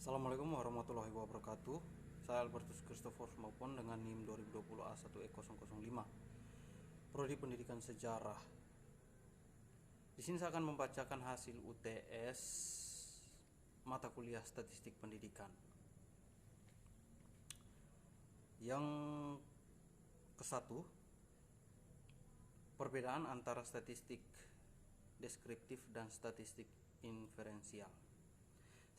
Assalamualaikum warahmatullahi wabarakatuh. Saya Albertus Christopher maupun dengan NIM 2020A1E005, Prodi Pendidikan Sejarah. Di sini saya akan membacakan hasil UTS mata kuliah Statistik Pendidikan. Yang ke-1, perbedaan antara statistik deskriptif dan statistik inferensial.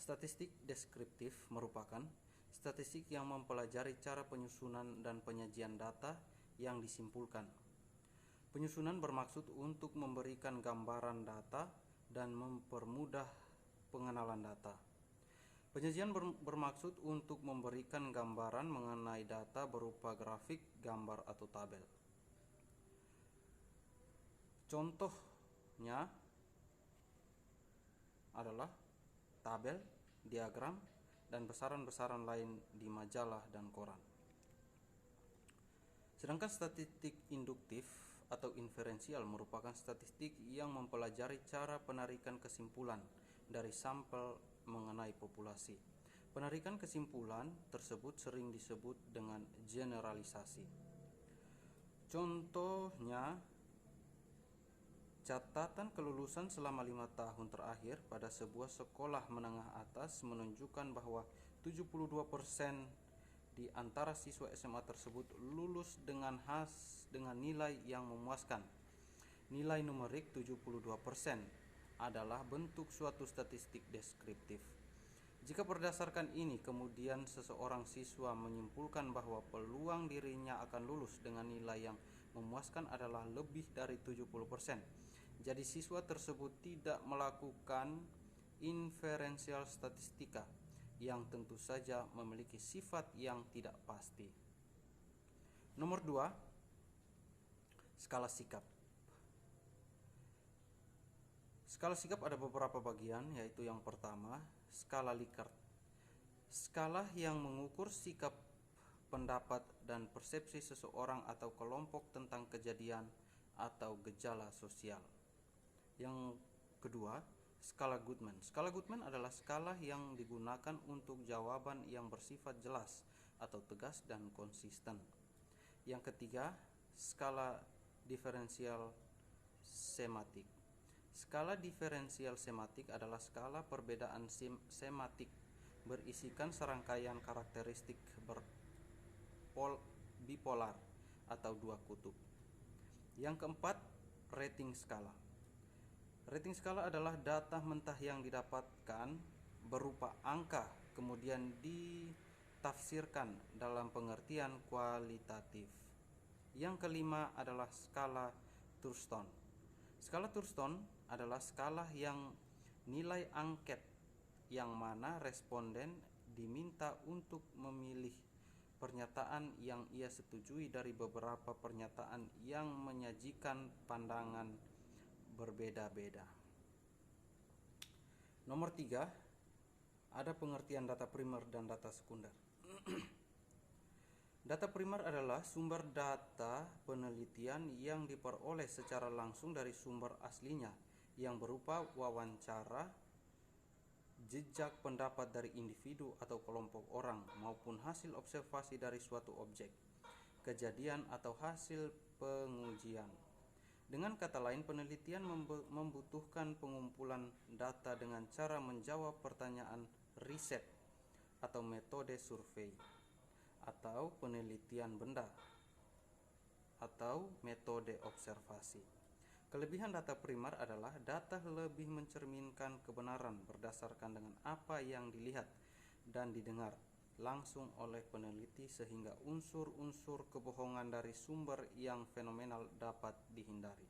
Statistik deskriptif merupakan statistik yang mempelajari cara penyusunan dan penyajian data yang disimpulkan. Penyusunan bermaksud untuk memberikan gambaran data dan mempermudah pengenalan data. Penyajian bermaksud untuk memberikan gambaran mengenai data berupa grafik, gambar, atau tabel. Contohnya adalah tabel, diagram, dan besaran-besaran lain di majalah dan koran. Sedangkan statistik induktif atau inferensial merupakan statistik yang mempelajari cara penarikan kesimpulan dari sampel mengenai populasi. Penarikan kesimpulan tersebut sering disebut dengan generalisasi. Contohnya, catatan kelulusan selama 5 tahun terakhir pada sebuah sekolah menengah atas menunjukkan bahwa 72% di antara siswa SMA tersebut lulus dengan nilai yang memuaskan. Nilai numerik 72% adalah bentuk suatu statistik deskriptif. Jika berdasarkan ini kemudian seseorang siswa menyimpulkan bahwa peluang dirinya akan lulus dengan nilai yang memuaskan adalah lebih dari 70%. Jadi siswa tersebut tidak melakukan inferensial statistika yang tentu saja memiliki sifat yang tidak pasti. Nomor 2, skala sikap. Skala sikap ada beberapa bagian, yaitu yang pertama, skala Likert. Skala yang mengukur sikap, pendapat, dan persepsi seseorang atau kelompok tentang kejadian atau gejala sosial. Yang kedua, skala Goodman. Skala Goodman adalah skala yang digunakan untuk jawaban yang bersifat jelas atau tegas dan konsisten. Yang ketiga, skala diferensial sematik. Skala diferensial sematik adalah skala perbedaan sematik berisikan serangkaian karakteristik bipolar atau dua kutub. Yang keempat, rating skala. Rating skala adalah data mentah yang didapatkan berupa angka kemudian ditafsirkan dalam pengertian kualitatif. Yang kelima adalah skala Thurston. Skala Thurston adalah skala yang nilai angket yang mana responden diminta untuk memilih pernyataan yang ia setujui dari beberapa pernyataan yang menyajikan pandangan berbeda-beda. Nomor 3, ada pengertian data primer dan data sekunder. Data primer adalah sumber data penelitian yang diperoleh secara langsung dari sumber aslinya yang berupa wawancara, jejak pendapat dari individu atau kelompok orang maupun hasil observasi dari suatu objek, kejadian atau hasil pengujian. Dengan kata lain, penelitian membutuhkan pengumpulan data dengan cara menjawab pertanyaan riset atau metode survei atau penelitian benda atau metode observasi. Kelebihan data primer adalah data lebih mencerminkan kebenaran berdasarkan dengan apa yang dilihat dan didengar langsung oleh peneliti sehingga unsur-unsur kebohongan dari sumber yang fenomenal dapat dihindari.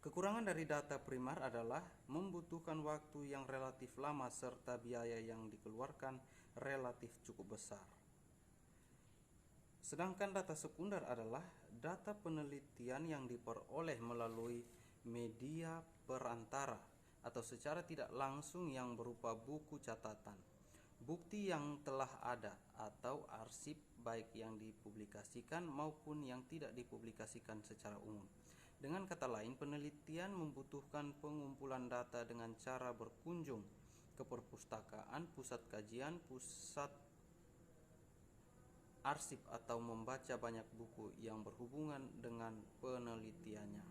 Kekurangan dari data primer adalah membutuhkan waktu yang relatif lama serta biaya yang dikeluarkan relatif cukup besar. Sedangkan data sekunder adalah data penelitian yang diperoleh melalui media perantara atau secara tidak langsung yang berupa buku catatan, bukti yang telah ada, atau arsip baik yang dipublikasikan maupun yang tidak dipublikasikan secara umum. Dengan kata lain, penelitian membutuhkan pengumpulan data dengan cara berkunjung ke perpustakaan, pusat kajian, pusat arsip, atau membaca banyak buku yang berhubungan dengan penelitiannya.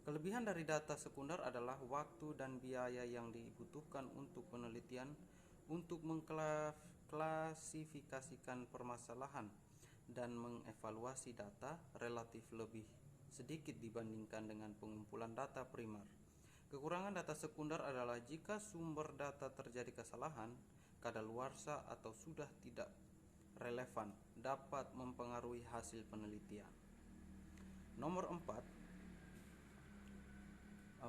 Kelebihan dari data sekunder adalah waktu dan biaya yang dibutuhkan untuk penelitian untuk mengklasifikasikan permasalahan dan mengevaluasi data relatif lebih sedikit dibandingkan dengan pengumpulan data primer. Kekurangan data sekunder adalah jika sumber data terjadi kesalahan, kadaluarsa, atau sudah tidak relevan, dapat mempengaruhi hasil penelitian. Nomor 4,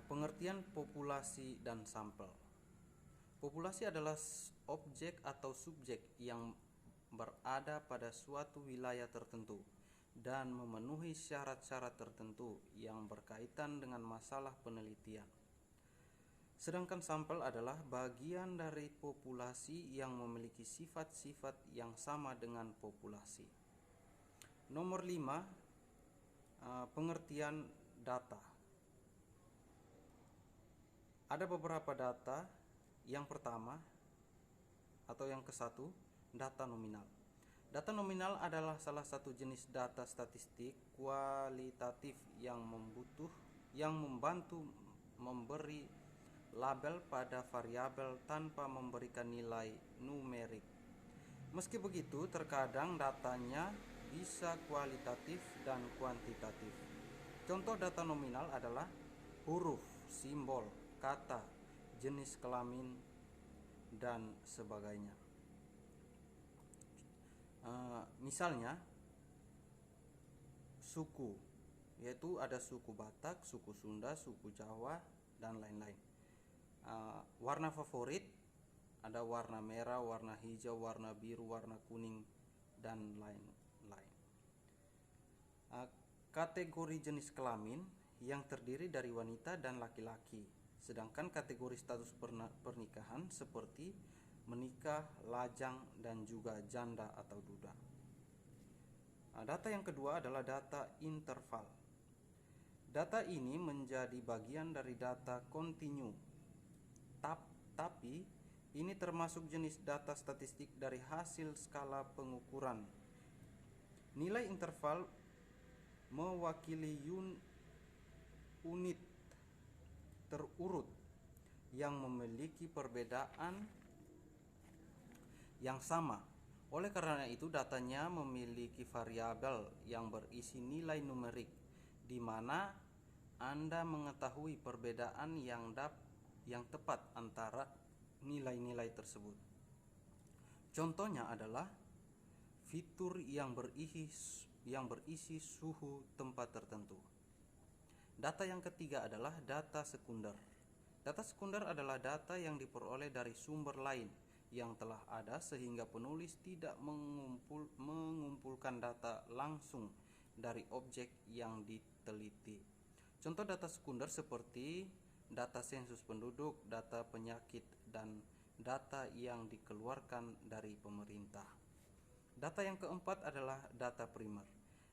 pengertian populasi dan sampel. Populasi adalah objek atau subjek yang berada pada suatu wilayah tertentu dan memenuhi syarat-syarat tertentu yang berkaitan dengan masalah penelitian. Sedangkan sampel adalah bagian dari populasi yang memiliki sifat-sifat yang sama dengan populasi. Nomor 5, pengertian data. Ada beberapa data. Yang pertama atau yang ke-1, data nominal. Data nominal adalah salah satu jenis data statistik kualitatif yang membantu memberi label pada variabel tanpa memberikan nilai numerik. Meski begitu, terkadang datanya bisa kualitatif dan kuantitatif. Contoh data nominal adalah huruf, simbol, kata, jenis kelamin, dan sebagainya. Misalnya suku, yaitu ada suku Batak, suku Sunda, suku Jawa, dan lain-lain. Warna favorit, ada warna merah, warna hijau, warna biru, warna kuning, dan lain-lain. Kategori jenis kelamin yang terdiri dari wanita dan laki-laki. Sedangkan kategori status pernikahan seperti menikah, lajang, dan juga janda atau duda. Data yang kedua adalah data interval. Data ini menjadi bagian dari data kontinu. Tapi ini termasuk jenis data statistik dari hasil skala pengukuran. Nilai interval mewakili unit terurut yang memiliki perbedaan yang sama. Oleh karena itu, datanya memiliki variabel yang berisi nilai numerik, di mana Anda mengetahui perbedaan yang tepat antara nilai-nilai tersebut. Contohnya adalah fitur yang berisi suhu tempat tertentu. Data yang ketiga adalah data sekunder. Data sekunder adalah data yang diperoleh dari sumber lain yang telah ada sehingga penulis tidak mengumpulkan data langsung dari objek yang diteliti. Contoh data sekunder seperti data sensus penduduk, data penyakit, dan data yang dikeluarkan dari pemerintah. Data yang keempat adalah data primer.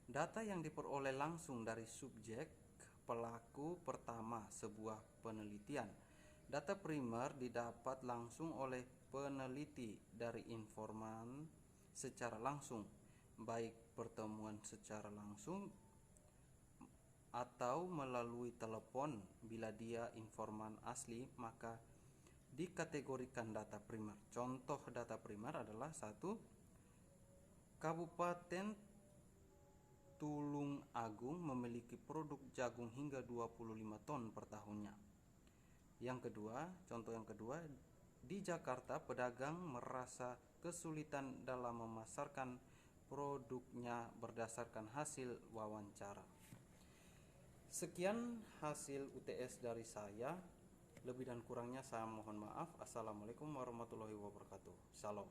Data yang diperoleh langsung dari subjek pelaku pertama sebuah penelitian. Data primer didapat langsung oleh peneliti dari informan secara langsung, baik pertemuan secara langsung atau melalui telepon. Bila dia informan asli, maka dikategorikan data primer. Contoh data primer adalah 1. Kabupaten Tulung Agung memiliki produk jagung hingga 25 ton per tahunnya. Contoh yang kedua, di Jakarta pedagang merasa kesulitan dalam memasarkan produknya berdasarkan hasil wawancara. Sekian hasil UTS dari saya. Lebih dan kurangnya saya mohon maaf. Assalamualaikum warahmatullahi wabarakatuh. Salam.